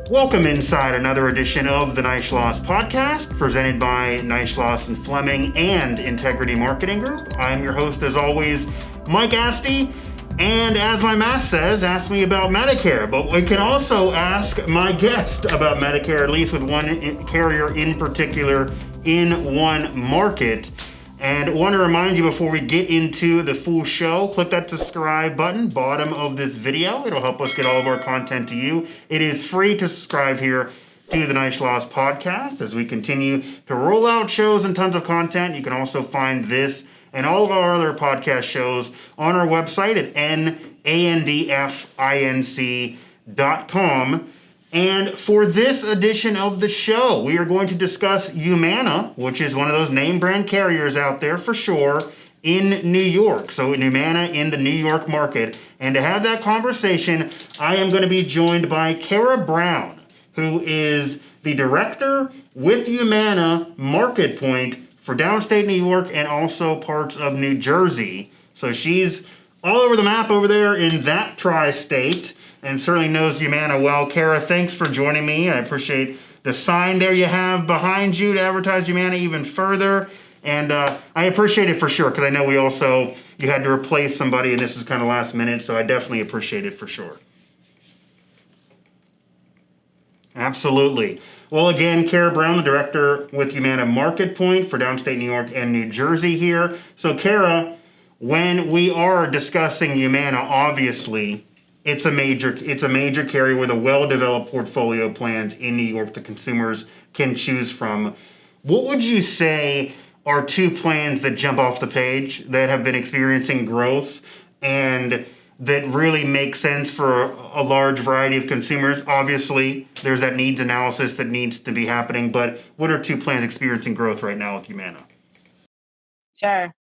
Welcome inside another edition of the Neishloss Podcast, presented by Neishloss and Fleming and Integrity Marketing Group. I'm your host, as always, Mike Asti, and as my mask says, ask me about Medicare. But we can also ask my guest about Medicare, at least with one carrier in particular in one market. And I want to remind you before we get into the full show, click that subscribe button, bottom of this video. It'll help us get all of our content to you. It is free to subscribe here to the Neishloss Podcast as we continue to roll out shows and tons of content. You can also find this and all of our other podcast shows on our website at nandfinc.com. And for this edition of the show, we are going to discuss Humana, which is one of those name brand carriers out there for sure in New York. So Humana in the New York market. And to have that conversation, I am going to be joined by Cara Brown, who is the director with Humana MarketPoint for downstate New York and also parts of New Jersey. So she's all over the map over there in that tri-state, and certainly knows Humana well. Cara, thanks for joining me. I appreciate the sign there you have behind you to advertise Humana even further. And I appreciate it for sure, because I know you had to replace somebody, and this is kind of last minute, so I definitely appreciate it for sure. Absolutely. Well, again, Cara Brown, the director with Humana MarketPoint for downstate New York and New Jersey here. So, Cara, when we are discussing Humana, obviously, it's a major carrier with a well-developed portfolio of plans in New York that consumers can choose from. What would you say are two plans that jump off the page that have been experiencing growth and that really make sense for a large variety of consumers? Obviously, there's that needs analysis that needs to be happening, but what are two plans experiencing growth right now with Humana? Sure.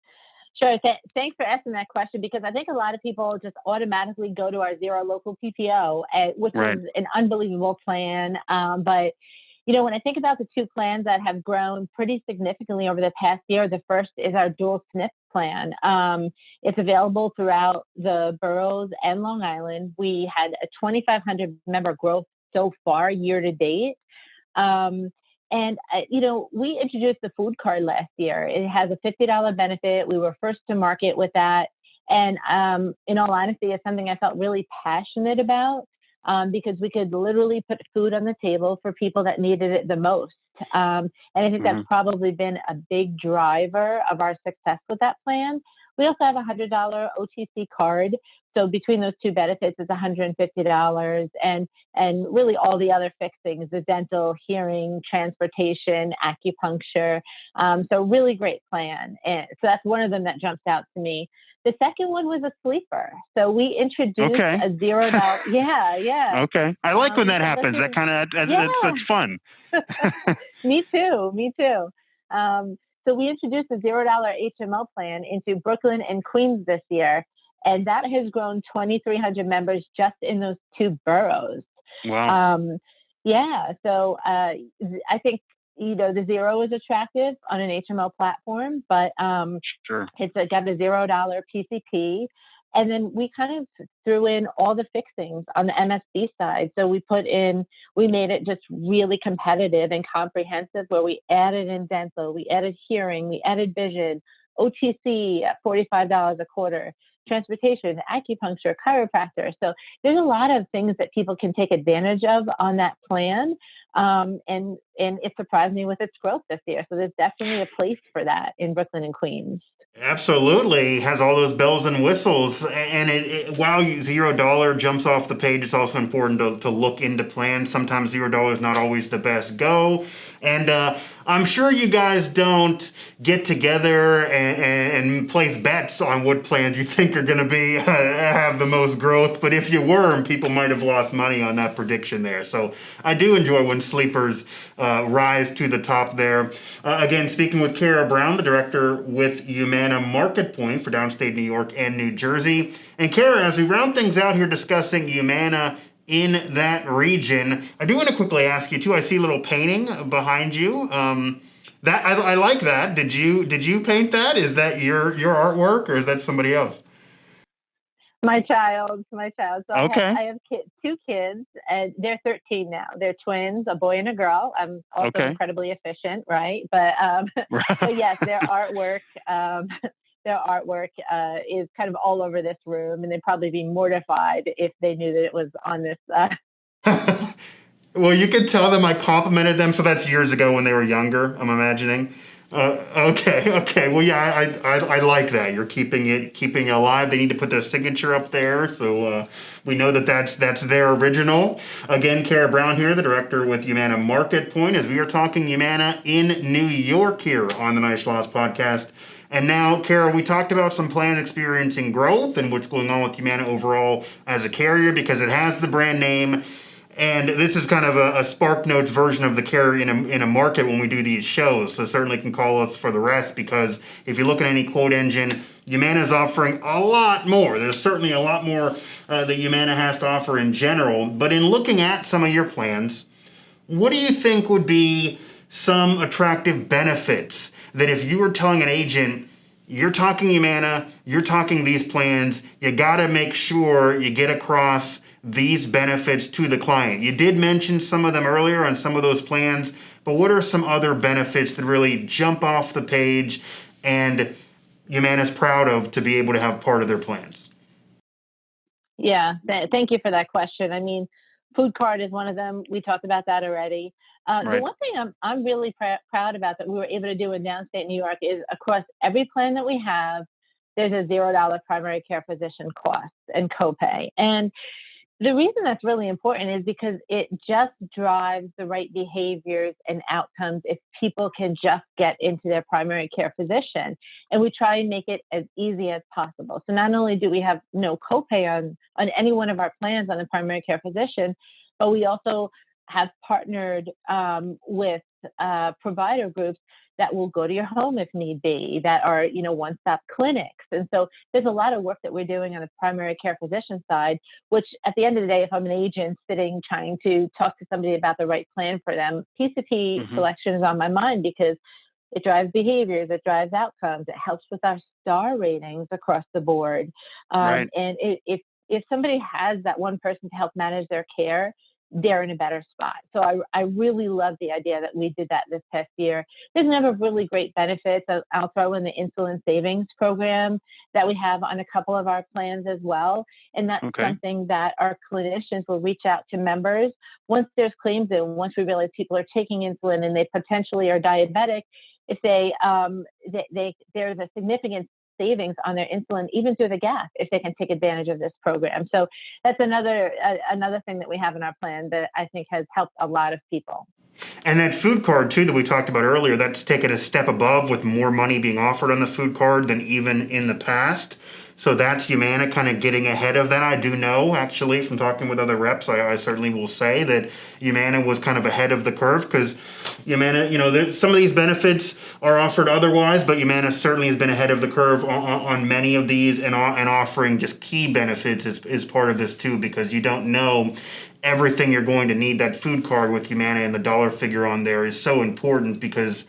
Thanks for asking that question, because I think a lot of people just automatically go to our Zero Local PPO, which is an unbelievable plan. But, when I think about the two plans that have grown pretty significantly over the past year, the first is our dual SNP plan. It's available throughout the boroughs and Long Island. We had a 2,500 member growth so far year to date. And, we introduced the food card last year. It has a $50 benefit. We were first to market with that. And in all honesty, it's something I felt really passionate about because we could literally put food on the table for people that needed it the most. And I think that's probably been a big driver of our success with that plan. We also have a $100 OTC card. So between those two benefits, it's $150, and really all the other fixings, the dental, hearing, transportation, acupuncture. So really great plan. And so that's one of them that jumps out to me. The second one was a sleeper. So we introduced a $0. Yeah. Okay. I like when that happens. That's fun. Me too. So we introduced a $0 HMO plan into Brooklyn and Queens this year, and that has grown 2,300 members just in those two boroughs. Wow. So I think the zero is attractive on an HMO platform, but it's got a $0 PCP. And then we kind of threw in all the fixings on the MSB side. So we made it just really competitive and comprehensive, where we added in dental, we added hearing, we added vision, OTC at $45 a quarter, transportation, acupuncture, chiropractor. So there's a lot of things that people can take advantage of on that plan. And it surprised me with its growth this year. So there's definitely a place for that in Brooklyn and Queens. Absolutely. Has all those bells and whistles. And while $0 jumps off the page, it's also important to look into plans. Sometimes $0 is not always the best go. And I'm sure you guys don't get together and place bets on what plans you think are going to have the most growth. But if you were, people might have lost money on that prediction there. So I do enjoy when sleepers rise to the top there. Again, speaking with Cara Brown, the director with Humana MarketPoint for downstate New York and New Jersey. And Cara, as we round things out here discussing Humana in that region, I do want to quickly ask you too. I see a little painting behind you. That I like that. Did you paint that? Is that your artwork, or is that somebody else? My child. So Okay. I have two kids, and they're 13 now. They're twins, a boy and a girl. I'm also incredibly efficient, right? But but yes, their artwork. Their artwork is kind of all over this room, and they'd probably be mortified if they knew that it was on this. Well, you could tell them I complimented them. So that's years ago when they were younger, I'm imagining. Okay. Well, yeah, I like that. You're keeping it alive. They need to put their signature up there, so we know that's their original. Again, Cara Brown here, the director with Humana MarketPoint, as we are talking Humana in New York here on the Neishloss Podcast. And now, Cara, we talked about some plans experiencing growth and what's going on with Humana overall as a carrier because it has the brand name. And this is kind of a Spark Notes version of the carrier in a market when we do these shows. So certainly can call us for the rest because if you look at any quote engine, Humana is offering a lot more. There's certainly a lot more that Humana has to offer in general. But in looking at some of your plans, what do you think would be some attractive benefits that if you were telling an agent, you're talking Humana, you're talking these plans, you got to make sure you get across these benefits to the client? You did mention some of them earlier on some of those plans, but what are some other benefits that really jump off the page and Humana's proud of to be able to have part of their plans? Yeah, thank you for that question. I mean, food card is one of them. We talked about that already. The one thing I'm really proud about that we were able to do in downstate New York is across every plan that we have, there's a $0 primary care physician cost and copay. And the reason that's really important is because it just drives the right behaviors and outcomes if people can just get into their primary care physician. And we try and make it as easy as possible. So not only do we have no copay on any one of our plans on the primary care physician, but we also have partnered with provider groups that will go to your home if need be, that are, one-stop clinics. And so there's a lot of work that we're doing on the primary care physician side, which at the end of the day, if I'm an agent sitting trying to talk to somebody about the right plan for them, PCP selection is on my mind because it drives behaviors, it drives outcomes, it helps with our star ratings across the board. And if somebody has that one person to help manage their care, they're in a better spot. So I really love the idea that we did that this past year. There's another really great benefits. I'll throw in the insulin savings program that we have on a couple of our plans as well. And that's something that our clinicians will reach out to members once there's claims in, once we realize people are taking insulin and they potentially are diabetic. If there's a significant savings on their insulin, even through the gas, if they can take advantage of this program. So that's another thing that we have in our plan that I think has helped a lot of people. And that food card too that we talked about earlier, that's taken a step above with more money being offered on the food card than even in the past. So that's Humana kind of getting ahead of that. I do know, actually, from talking with other reps, I certainly will say that Humana was kind of ahead of the curve because Humana, some of these benefits are offered otherwise, but Humana certainly has been ahead of the curve on many of these and offering just key benefits is part of this too, because you don't know everything you're going to need. That food card with Humana and the dollar figure on there is so important because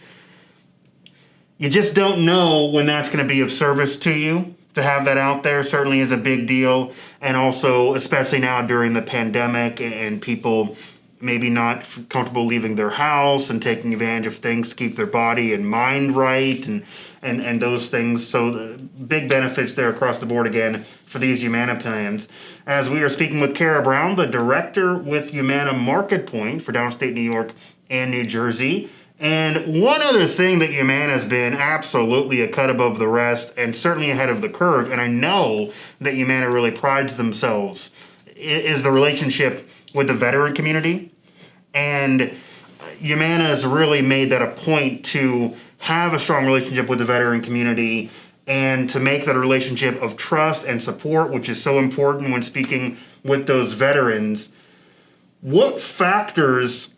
you just don't know when that's going to be of service to you. To have that out there certainly is a big deal. And also, especially now during the pandemic and people maybe not comfortable leaving their house and taking advantage of things to keep their body and mind right and those things. So the big benefits there across the board again for these Humana plans. As we are speaking with Cara Brown, the director with Humana MarketPoint for downstate New York and New Jersey. And one other thing that Humana has been absolutely a cut above the rest and certainly ahead of the curve, and I know that Humana really prides themselves, is the relationship with the veteran community. And Humana has really made that a point to have a strong relationship with the veteran community and to make that a relationship of trust and support, which is so important when speaking with those veterans. What factors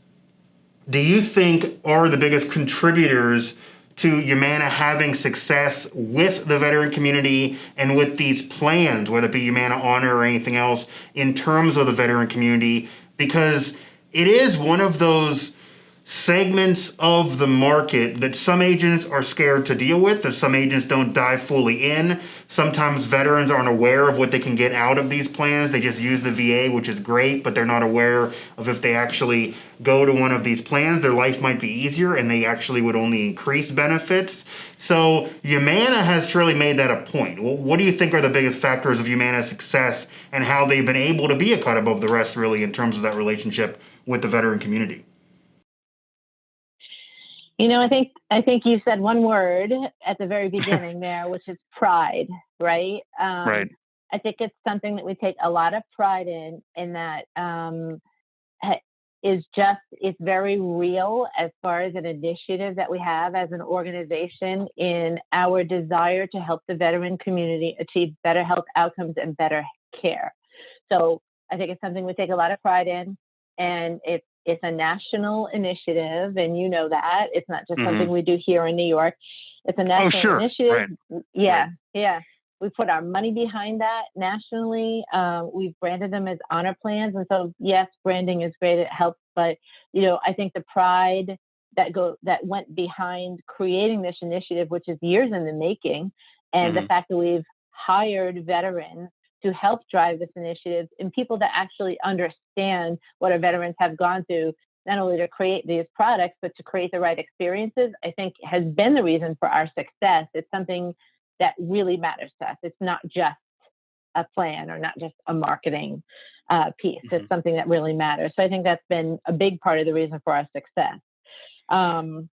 do you think are the biggest contributors to Humana having success with the veteran community and with these plans, whether it be Humana Honor or anything else, in terms of the veteran community? Because it is one of those segments of the market that some agents are scared to deal with, that some agents don't dive fully in. Sometimes veterans aren't aware of what they can get out of these plans. They just use the VA, which is great, but they're not aware of if they actually go to one of these plans, their life might be easier and they actually would only increase benefits. So Humana has truly made that a point. Well, what do you think are the biggest factors of Humana's success and how they've been able to be a cut above the rest, really, in terms of that relationship with the veteran community? I think you said one word at the very beginning there, which is pride, right? Right. I think it's something that we take a lot of pride in that it's very real as far as an initiative that we have as an organization in our desire to help the veteran community achieve better health outcomes and better care. So I think it's something we take a lot of pride in, and it's a national initiative, and you know that. It's not just something we do here in New York. It's a national initiative. Right. Yeah. We put our money behind that nationally. We've branded them as honor plans. And so, yes, branding is great. It helps. But, I think the pride that went behind creating this initiative, which is years in the making, and the fact that we've hired veterans to help drive this initiative and people that actually understand what our veterans have gone through, not only to create these products, but to create the right experiences, I think has been the reason for our success. It's something that really matters to us. It's not just a plan or not just a marketing piece. It's something that really matters. So I think that's been a big part of the reason for our success. And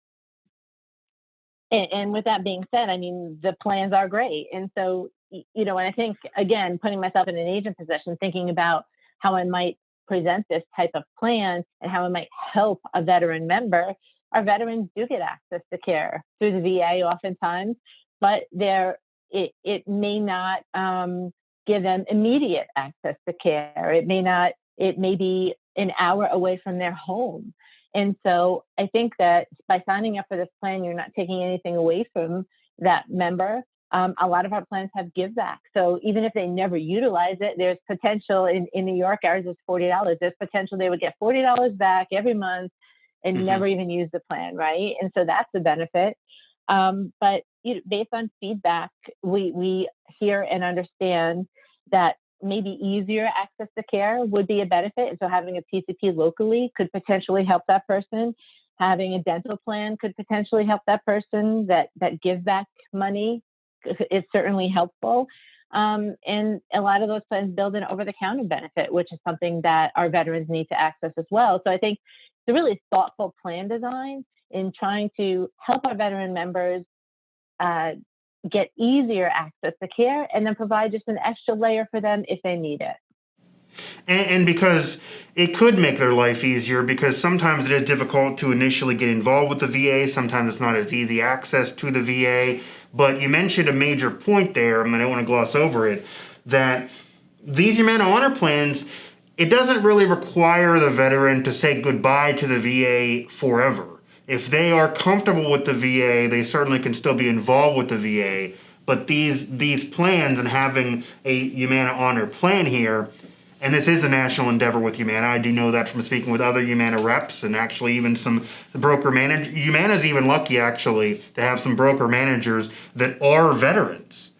with that being said, I mean, the plans are great. And so, and I think, again, putting myself in an agent position, thinking about how I might present this type of plan and how it might help a veteran member, our veterans do get access to care through the VA oftentimes, but it may not give them immediate access to care. It may be an hour away from their home. And so I think that by signing up for this plan, you're not taking anything away from that member. A lot of our plans have give back. So even if they never utilize it, there's potential in New York, ours is $40. There's potential they would get $40 back every month and never even use the plan, right? And so that's a benefit. But based on feedback, we hear and understand that maybe easier access to care would be a benefit. And so having a PCP locally could potentially help that person. Having a dental plan could potentially help that person. That give back money is certainly helpful. And a lot of those plans build an over-the-counter benefit, which is something that our veterans need to access as well. So I think it's a really thoughtful plan design in trying to help our veteran members get easier access to care and then provide just an extra layer for them if they need it. And because it could make their life easier, because sometimes it is difficult to initially get involved with the VA. Sometimes it's not as easy access to the VA. But you mentioned a major point there, and I don't want to gloss over it, that these Humana Honor plans, it doesn't really require the veteran to say goodbye to the VA forever. If they are comfortable with the VA, they certainly can still be involved with the VA. But these plans and having a Humana Honor plan here, and this is a national endeavor with Humana. I do know that from speaking with other Humana reps and actually even some broker managers. Humana's even lucky, actually, to have some broker managers that are veterans.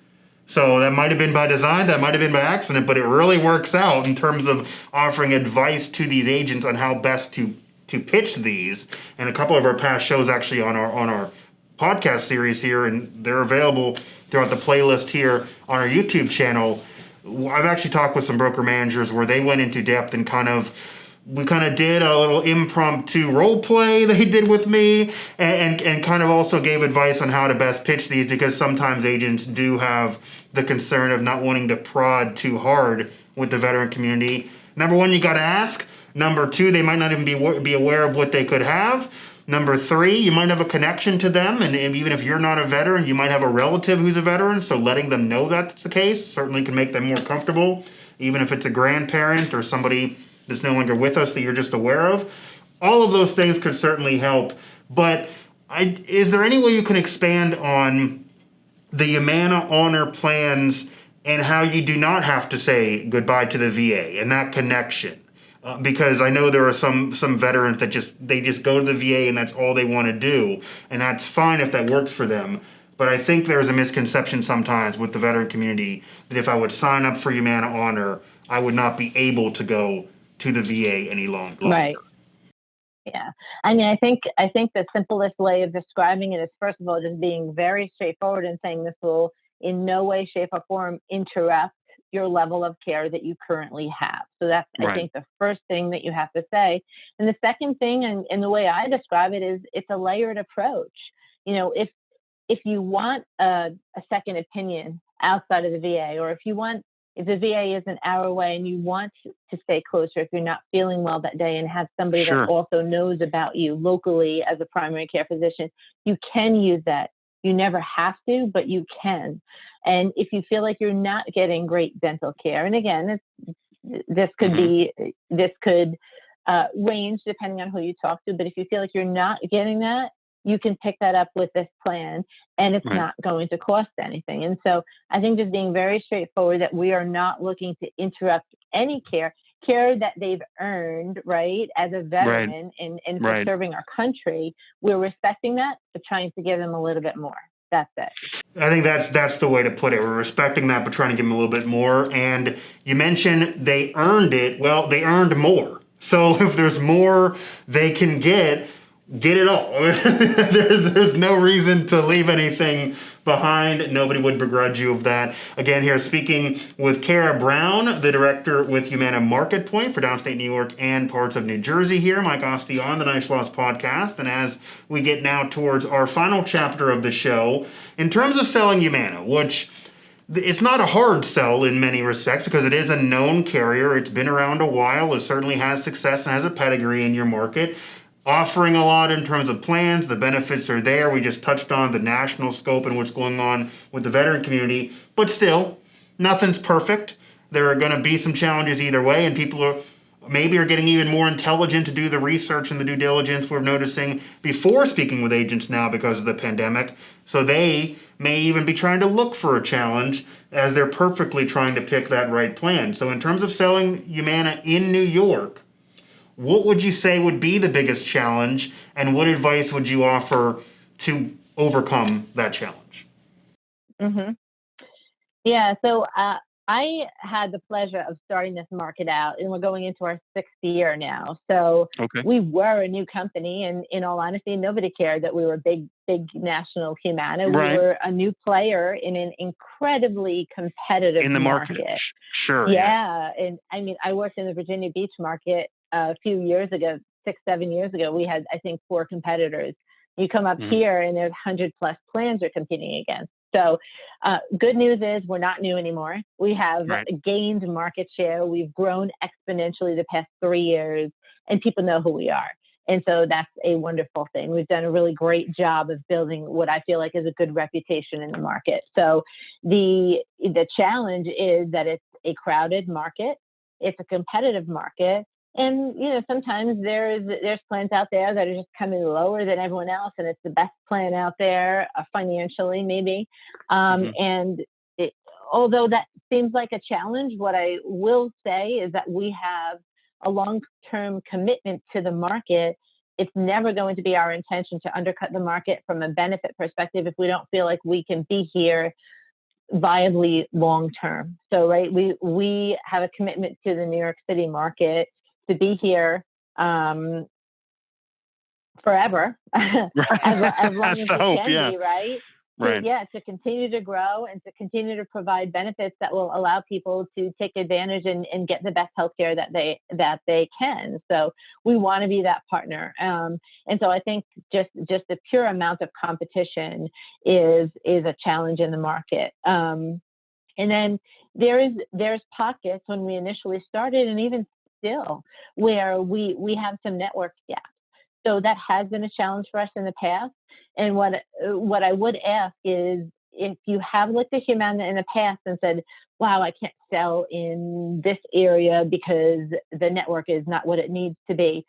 So that might have been by design, that might have been by accident, but it really works out in terms of offering advice to these agents on how best to pitch these. And a couple of our past shows actually on our podcast series here, and they're available throughout the playlist here on our YouTube channel. I've actually talked with some broker managers where they went into depth and we did a little impromptu role play they did with me and kind of also gave advice on how to best pitch these, because sometimes agents do have the concern of not wanting to prod too hard with the veteran community. Number one, you got to ask. Number two, they might not even be aware of what they could have. Number three, you might have a connection to them, and even if you're not a veteran, you might have a relative who's a veteran, so letting them know that's the case certainly can make them more comfortable, even if it's a grandparent or somebody that's no longer with us that you're just aware of. All of those things could certainly help, but is there any way you can expand on the Humana Honor plans and how you do not have to say goodbye to the VA and that connection? Because I know there are some veterans that they just go to the VA and that's all they want to do, and that's fine if that works for them. But I think there's a misconception sometimes with the veteran community that if I would sign up for Humana Honor, I would not be able to go to the VA any longer. Right. Yeah. I mean, I think the simplest way of describing it is, first of all, just being very straightforward and saying this will in no way, shape, or form interrupt your level of care that you currently have. So that's, I think, the first thing that you have to say. And the second thing, and the way I describe it, is it's a layered approach. If you want a second opinion outside of the VA, or if the VA is an hour away and you want to stay closer, if you're not feeling well that day and have somebody that also knows about you locally as a primary care physician, you can use that. You never have to, but you can. And if you feel like you're not getting great dental care, and again, this could range depending on who you talk to, but if you feel like you're not getting that, you can pick that up with this plan, and it's not going to cost anything. And so I think just being very straightforward that we are not looking to interrupt any care that they've earned, right, as a veteran and for serving our country. We're respecting that, but trying to give them a little bit more. That's it. I think that's the way to put it. We're respecting that, but trying to give them a little bit more. And you mentioned they earned it. Well, they earned more. So if there's more they can get it all. There's no reason to leave anything behind. Nobody would begrudge you of that. Again, here speaking with Cara Brown, the director with Humana MarketPoint for downstate New York and parts of New Jersey here. Mike Osti on the Neishloss Podcast. And as we get now towards our final chapter of the show, in terms of selling Humana, which it's not a hard sell in many respects because it is a known carrier. It's been around a while. It certainly has success and has a pedigree in your market. Offering a lot in terms of plans. The benefits are there. We just touched on the national scope and what's going on with the veteran community. But still, nothing's perfect. There are going to be some challenges either way, and people are getting even more intelligent to do the research and the due diligence we're noticing before speaking with agents now because of the pandemic. So they may even be trying to look for a challenge as they're perfectly trying to pick that right plan. So in terms of selling Humana in New York, what would you say would be the biggest challenge, and what advice would you offer to overcome that challenge? Mm-hmm. Yeah, so I had the pleasure of starting this market out, and we're going into our 6th year now. So we were a new company, and in all honesty, nobody cared that we were big national Humana. We were a new player in an incredibly competitive in the market. Sure. Yeah, and I mean, I worked in the Virginia Beach market a few years ago, 6-7 years ago. We had, I think, 4 competitors. You come up here and there's 100+ plans you're competing against. So good news is we're not new anymore. We have gained market share. We've grown exponentially the past 3 years, and people know who we are. And so that's a wonderful thing. We've done a really great job of building what I feel like is a good reputation in the market. So the challenge is that it's a crowded market. It's a competitive market. And, sometimes there's plans out there that are just coming lower than everyone else, and it's the best plan out there financially, maybe. And although that seems like a challenge, what I will say is that we have a long-term commitment to the market. It's never going to be our intention to undercut the market from a benefit perspective if we don't feel like we can be here viably long-term. So, we have a commitment to the New York City market to be here forever, as long as we can be, right? To continue to grow and to continue to provide benefits that will allow people to take advantage and get the best healthcare that they can. So we want to be that partner. And so I think just the pure amount of competition is a challenge in the market. And then there's pockets when we initially started, and even still, where we have some network gaps. So that has been a challenge for us in the past. And what I would ask is, if you have looked at Humana in the past and said, wow, I can't sell in this area because the network is not what it needs to be,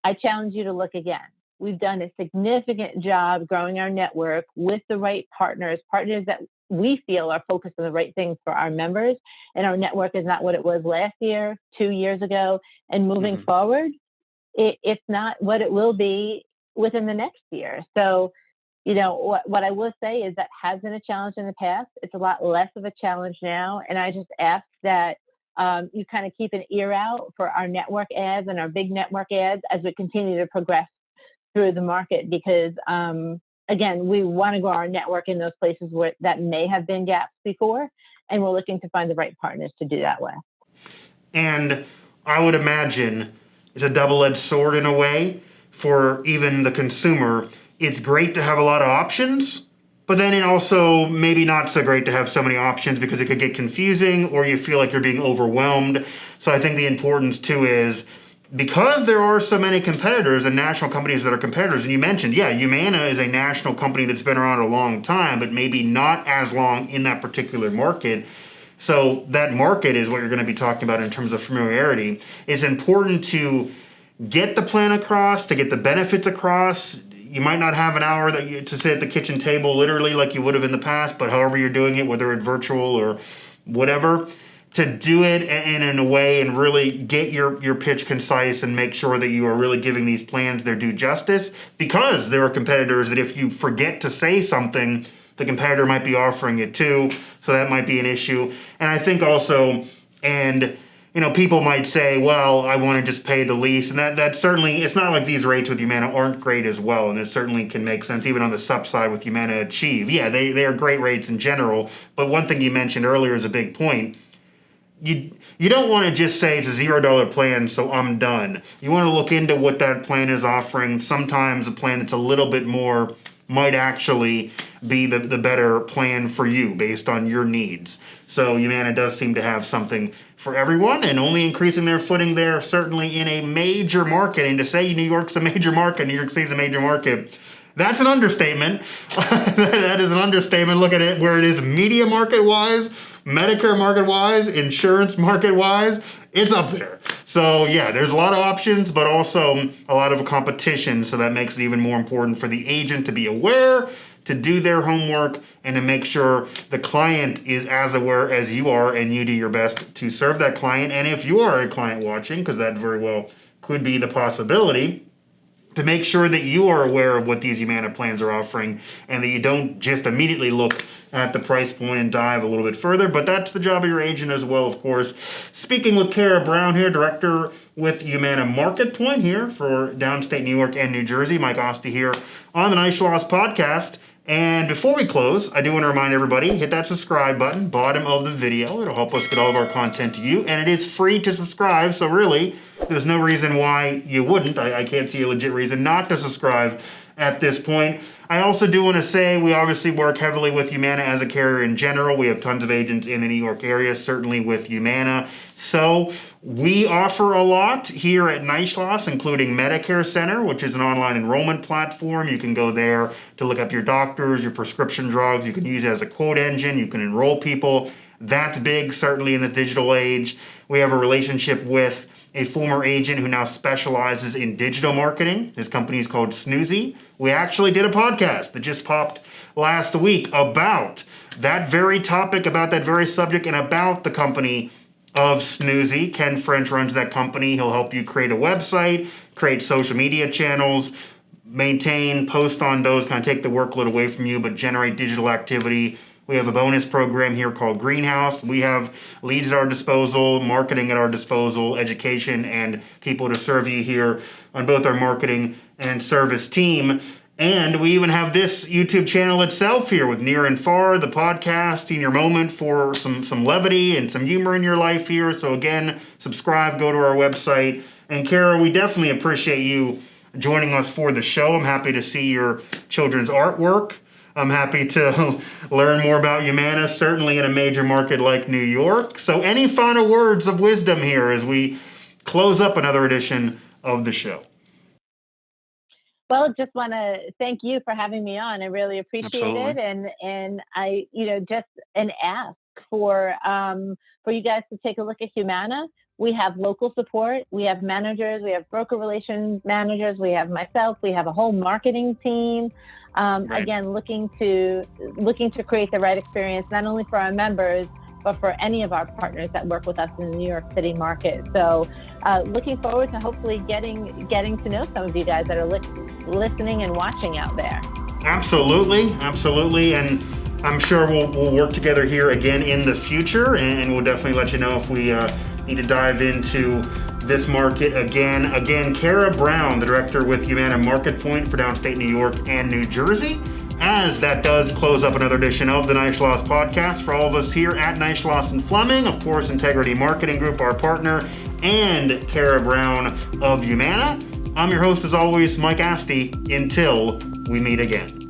I challenge you to look again. we've done a significant job growing our network with the right partners that we feel are focused on the right things for our members. And our network is not what it was last year, 2 years ago, and moving forward, it's not what it will be within the next year. So, what I will say is that has been a challenge in the past. It's a lot less of a challenge now. And I just ask that you kind of keep an ear out for our network ads and our big network ads as we continue to progress through the market, because again, we want to grow our network in those places where that may have been gaps before, and we're looking to find the right partners to do that with. And I would imagine it's a double-edged sword in a way for even the consumer. It's great to have a lot of options, but then it also maybe not so great to have so many options because it could get confusing or you feel like you're being overwhelmed. So I think the importance too is, because there are so many competitors and national companies that are competitors, and you mentioned, Humana is a national company that's been around a long time, but maybe not as long in that particular market. So that market is what you're going to be talking about in terms of familiarity. It's important to get the plan across, to get the benefits across. You might not have an hour to sit at the kitchen table literally like you would have in the past, but however you're doing it, whether it's virtual or whatever, to do it in a way and really get your pitch concise and make sure that you are really giving these plans their due justice, because there are competitors that if you forget to say something, the competitor might be offering it too, so that might be an issue. And I think also, people might say, well, I want to just pay the least, and that certainly, it's not like these rates with Humana aren't great as well, and it certainly can make sense even on the sub side with Humana Achieve. Yeah, they are great rates in general, but one thing you mentioned earlier is a big point. You don't want to just say it's a $0 plan, so I'm done. You want to look into what that plan is offering. Sometimes a plan that's a little bit more might actually be the better plan for you based on your needs. So Humana does seem to have something for everyone, and only increasing their footing there, certainly in a major market. And to say New York's a major market, New York State's a major market, that's an understatement. That is an understatement. Look at it where it is media market-wise, Medicare market-wise, insurance market-wise, it's up there. So yeah, there's a lot of options, but also a lot of competition. So that makes it even more important for the agent to be aware, to do their homework, and to make sure the client is as aware as you are, and you do your best to serve that client. And if you are a client watching, because that very well could be the possibility, to make sure that you are aware of what these Humana plans are offering, and that you don't just immediately look at the price point and dive a little bit further. But that's the job of your agent as well, of course. Speaking with Cara Brown here, director with Humana MarketPoint here for downstate New York and New Jersey. Mike Osti here on the Neishloss Podcast. And before we close, I do want to remind everybody, hit that subscribe button, bottom of the video. It'll help us get all of our content to you. And it is free to subscribe, so really, there's no reason why you wouldn't. I can't see a legit reason not to subscribe at this point. I also do want to say we obviously work heavily with Humana as a carrier in general. We have tons of agents in the New York area, certainly with Humana. So we offer a lot here at Neishloss, including Medicare Center, which is an online enrollment platform. You can go there to look up your doctors, your prescription drugs. You can use it as a quote engine. You can enroll people. That's big, certainly in the digital age. We have a relationship with a former agent who now specializes in digital marketing. His company is called Snoozy. We actually did a podcast that just popped last week about that very topic, about that very subject, and about the company of Snoozy. Ken French runs that company. He'll help you create a website, create social media channels, maintain, post on those, kind of take the workload away from you, but generate digital activity. We have a bonus program here called Greenhouse. We have leads at our disposal, marketing at our disposal, education, and people to serve you here on both our marketing and service team. And we even have this YouTube channel itself here with Near and Far, the podcast, Senior Moment, for some levity and some humor in your life here. So again, subscribe, go to our website. And Cara, we definitely appreciate you joining us for the show. I'm happy to see your children's artwork. I'm happy to learn more about Humana, certainly in a major market like New York. So any final words of wisdom here as we close up another edition of the show? Well, just want to thank you for having me on. I really appreciate it. And I, just an ask for you guys to take a look at Humana. We have local support. We have managers. We have broker relations managers. We have myself. We have a whole marketing team. Again, looking to create the right experience, not only for our members, but for any of our partners that work with us in the New York City market. So looking forward to hopefully getting to know some of you guys that are listening and watching out there. Absolutely. And I'm sure we'll work together here again in the future, and we'll definitely let you know if we need to dive into this market again. Again, Cara Brown, the director with Humana MarketPoint for downstate New York and New Jersey. As that does close up another edition of the Neishloss Podcast. For all of us here at Neishloss Fleming, of course, Integrity Marketing Group, our partner, and Cara Brown of Humana, I'm your host, as always, Mike Asti. Until we meet again.